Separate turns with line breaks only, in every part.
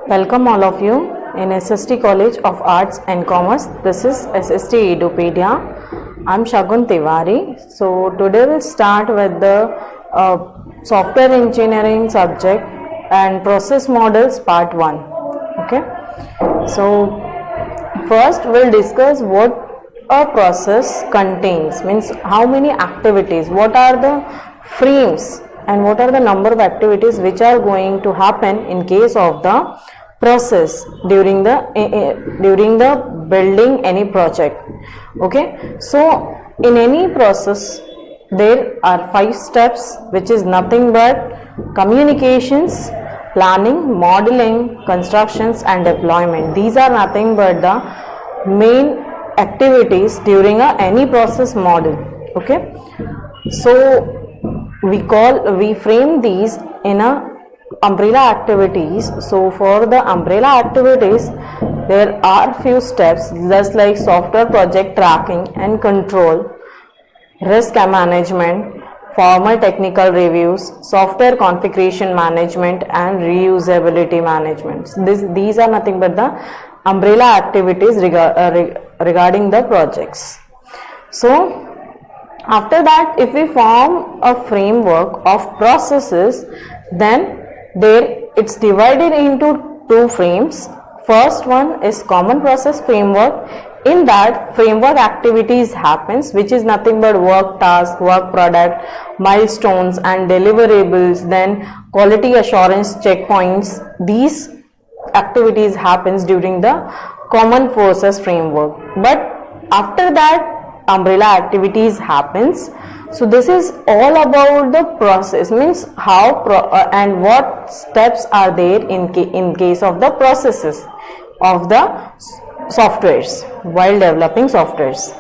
Welcome all of you in SST College of Arts and Commerce. This is SST Edupedia. I'm Shagun Tiwari. So today we'll start with the software engineering subject and process models part 1. Okay. So first we'll discuss what a process contains, means how many activities, what are the frames and what are the number of activities which are going to happen in case of the process during the building any project. Okay, so in any process there are 5 steps, which is nothing but communications, planning, modeling, constructions and deployment. These are nothing but the main activities during any process model. Okay, so we frame these in a umbrella activities. So for the umbrella activities there are few steps, just like software project tracking and control, risk management, formal technical reviews, software configuration management and reusability management. These are nothing but the umbrella activities regarding the projects. So after that, if we form a framework of processes, then it's divided into 2 frames. First one is common process framework. In that framework activities happens, which is nothing but work task, work product, milestones and deliverables, then quality assurance checkpoints. These activities happens during the common process framework. But after that umbrella activities happens. So this is all about the process, means how and what steps are there in case of the processes of the softwares while developing softwares.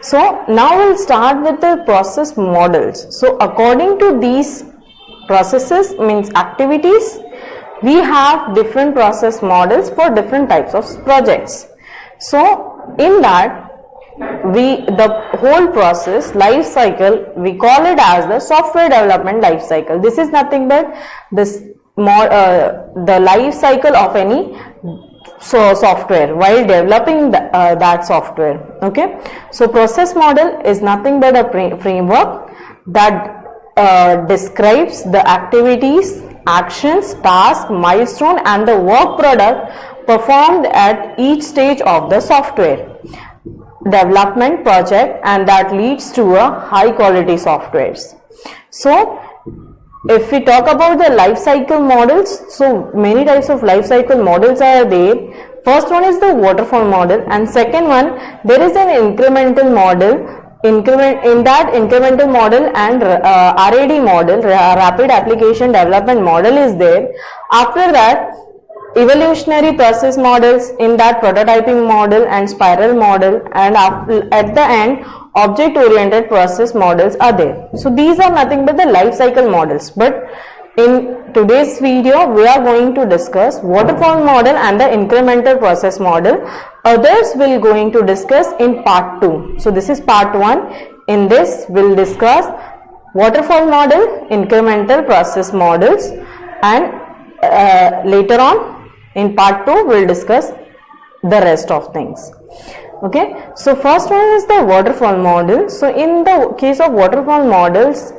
So now we'll start with the process models. So according to these processes, means activities, we have different process models for different types of projects. So in that, the whole process life cycle, we call it as the software development life cycle. This is nothing but the life cycle of any software while developing that software. Okay, so process model is nothing but a framework that describes the activities, actions, task, milestone and the work product performed at each stage of the software development project, and that leads to a high quality softwares. So if we talk about the life cycle models, so many types of life cycle models are there. First one is the waterfall model, and second one there is an incremental model. In that incremental model and RAD model, rapid application development model is there. After that evolutionary process models, in that prototyping model and spiral model, and at the end object oriented process models are there. So these are nothing but the life cycle models, but in today's video we are going to discuss waterfall model and the incremental process model. Others will going to discuss in part 2. So this is part 1. In this we'll discuss waterfall model, incremental process models, and later on in part 2 we'll discuss the rest of things. Okay, so first one is the waterfall model. So in the case of waterfall models,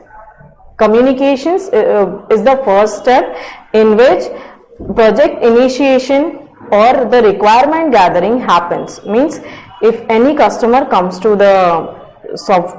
communications is the first step, in which project initiation or the requirement gathering happens. Means if any customer comes to the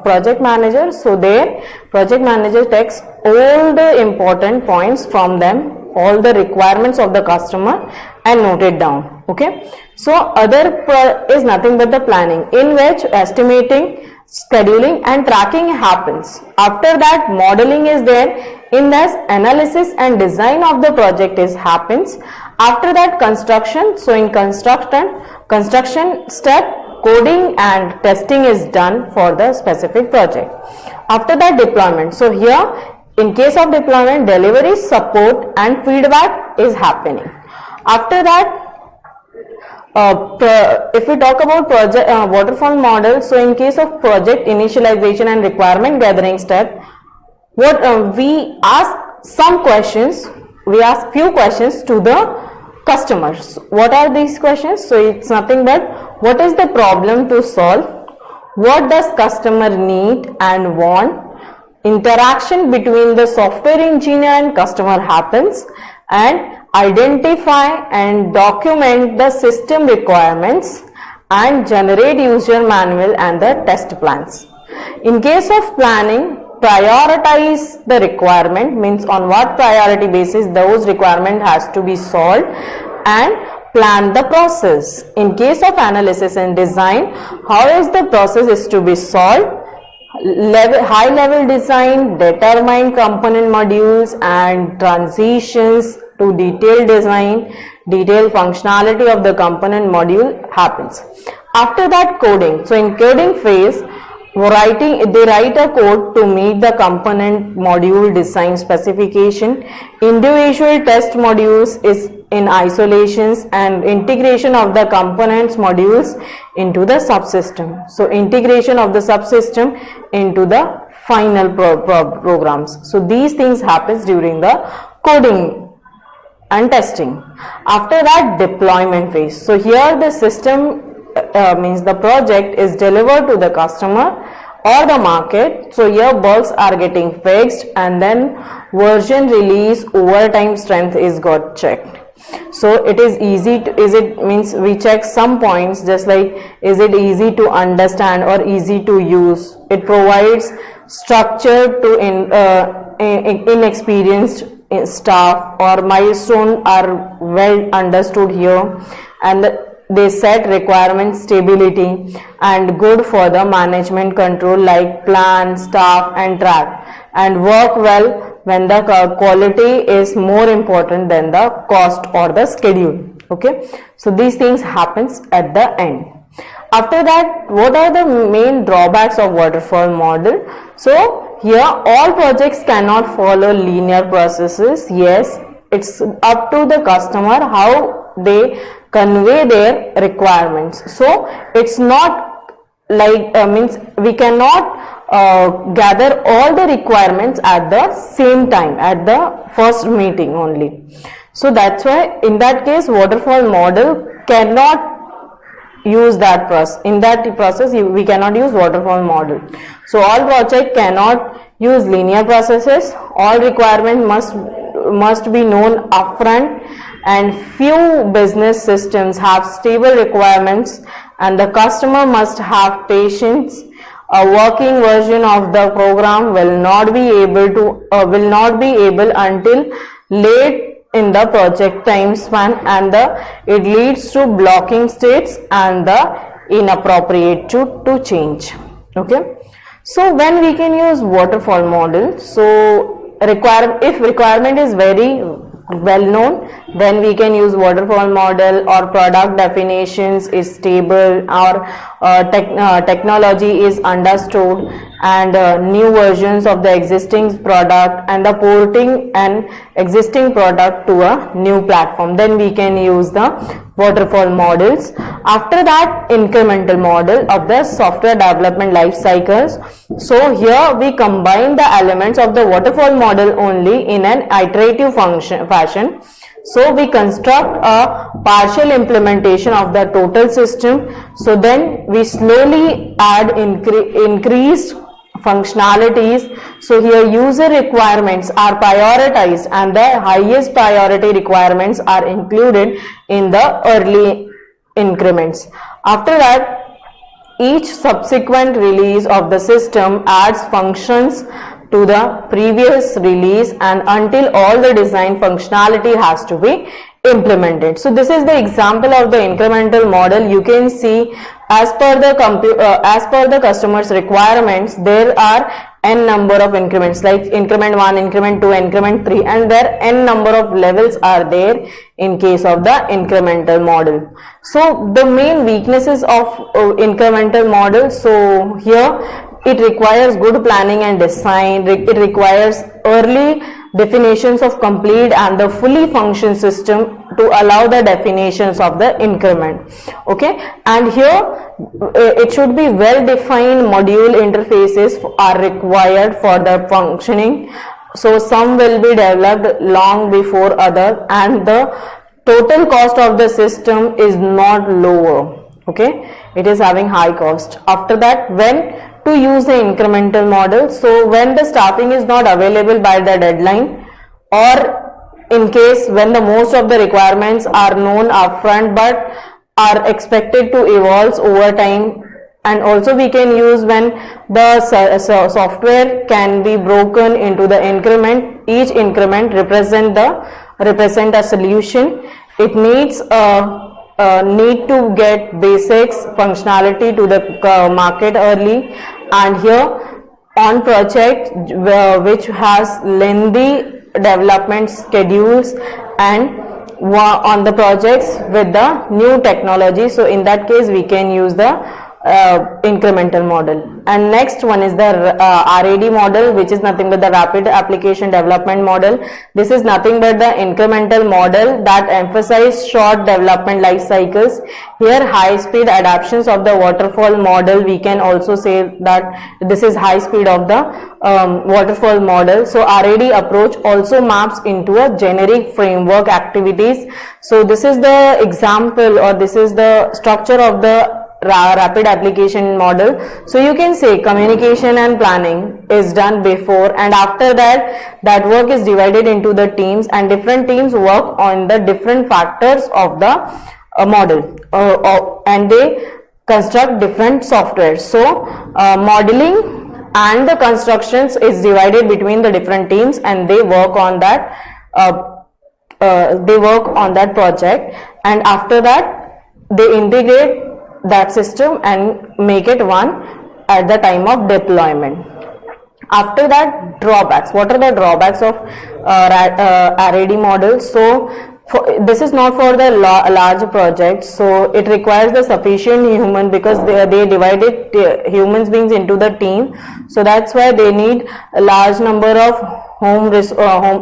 project manager, so their project manager takes all the important points from them, all the requirements of the customer, and note it down. Okay, so other is nothing but the planning, in which estimating, scheduling and tracking happens. After that modeling is there, in this analysis and design of the project happens. After that construction, so in construction step, coding and testing is done for the specific project. After that deployment, so here in case of deployment, delivery, support and feedback is happening. After that, if we talk about project waterfall model, so in case of project initialization and requirement gathering step, what we ask some questions, we ask few questions to the customers. What are these questions? So it's nothing but what is the problem to solve, what does customer need and want, interaction between the software engineer and customer happens, and identify and document the system requirements and generate user manual and the test plans. In case of planning, prioritize the requirement, means on what priority basis those requirement has to be solved, and plan the process. In case of analysis and design, how is the process is to be solved, high level design, determine component modules and transitions to detailed design, detailed functionality of the component module happens. After that, coding. So in coding phase, they write a code to meet the component module design specification. Individual test modules is in isolations and integration of the components modules into the subsystem. So integration of the subsystem into the final programs. So these things happens during the coding and testing. After that, deployment phase. So here the system means the project is delivered to the customer or the market. So here bugs are getting fixed and then version release over time strength is got checked. So it is easy to, means we check some points, just like is it easy to understand or easy to use. It provides structure to inexperienced staff, or milestone are well understood here, and they set requirement stability and good for the management control like plan, staff and track, and work well when the quality is more important than the cost or the schedule. Okay, so these things happens at the end. After that, what are the main drawbacks of waterfall model? So here all projects cannot follow linear processes. Yes, it's up to the customer how they convey their requirements. So it's not like means we cannot gather all the requirements at the same time at the first meeting only. So that's why in that case waterfall model cannot use that process. In that process we cannot use waterfall model. So all project cannot use linear processes. All requirement must be known upfront, and few business systems have stable requirements, and the customer must have patience. A working version of the program will not be able until late in the project time span, and it leads to blocking states and the inappropriate to change. Okay, so when we can use waterfall model, so if requirement is very well known, then we can use waterfall model, or product definitions is stable, or technology is understood, and new versions of the existing product, and the porting an existing product to a new platform, then we can use the waterfall models. After that, incremental model of the software development life cycles. So here we combine the elements of the waterfall model only in an iterative fashion. So we construct a partial implementation of the total system. So then we slowly add increased functionalities. So here user requirements are prioritized, and the highest priority requirements are included in the early increments. After that, each subsequent release of the system adds functions to the previous release, and until all the design functionality has to be implemented. So this is the example of the incremental model. You can see as per the customer's requirements, there are n number of increments, like increment 1, increment 2, increment 3, and there n number of levels are there in case of the incremental model. So the main weaknesses of incremental model, so here it requires good planning and design. It requires early definitions of complete and the fully function system to allow the definitions of the increment. Okay, and here it should be well defined module interfaces are required for the functioning. So some will be developed long before other, and the total cost of the system is not lower. Okay, it is having high cost. After that, when to use the incremental model? So when the staffing is not available by the deadline, or in case when the most of the requirements are known upfront but are expected to evolve over time. And also we can use when the software can be broken into the increment. Each increment represent a solution. It needs need to get basics functionality to the market early, and here on project which has lengthy development schedules and on the projects with the new technology. So in that case we can use the incremental model. And next one is the RAD model, which is nothing but the rapid application development model. This is nothing but the incremental model that emphasize short development life cycles. Here high speed adaptations of the waterfall model, we can also say that this is high speed of the waterfall model. So RAD approach also maps into a generic framework activities. So this is the example, or this is the structure of the rapid application model. So you can say communication and planning is done before, and after that work is divided into the teams, and different teams work on the different factors of the model, and they construct different software. So modeling and the constructions is divided between the different teams, and they work on that project, and after that they integrate that system and make it one at the time of deployment. After that, drawbacks. What are the drawbacks of RAD model? So this is not for the large projects, so it requires the sufficient human, because they divided humans beings into the team, so that's why they need a large number of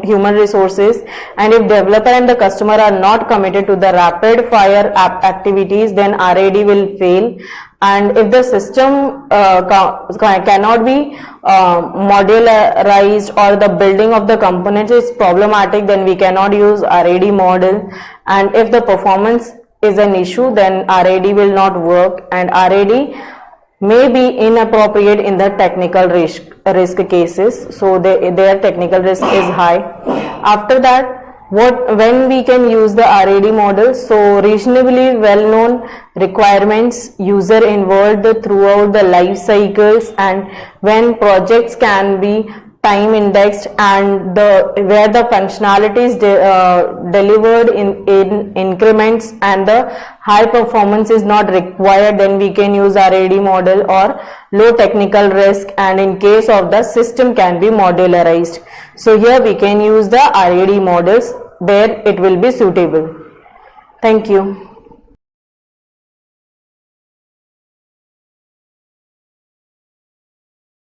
human resources. And if developer and the customer are not committed to the rapid fire activities, then RAD will fail. And if the system cannot be modularized, or the building of the components is problematic, then we cannot use RAD model. And if the performance is an issue, then RAD will not work, and RAD may be inappropriate in the technical risk cases. So their technical risk is high. After that, when we can use the RAD model? So reasonably well known requirements, user involved throughout the life cycles, and when projects can be time indexed, and where the functionality is delivered in increments, and the high performance is not required, then we can use RAD model. Or low technical risk, and in case of the system can be modularized. So here we can use the RAD models where it will be suitable. Thank you.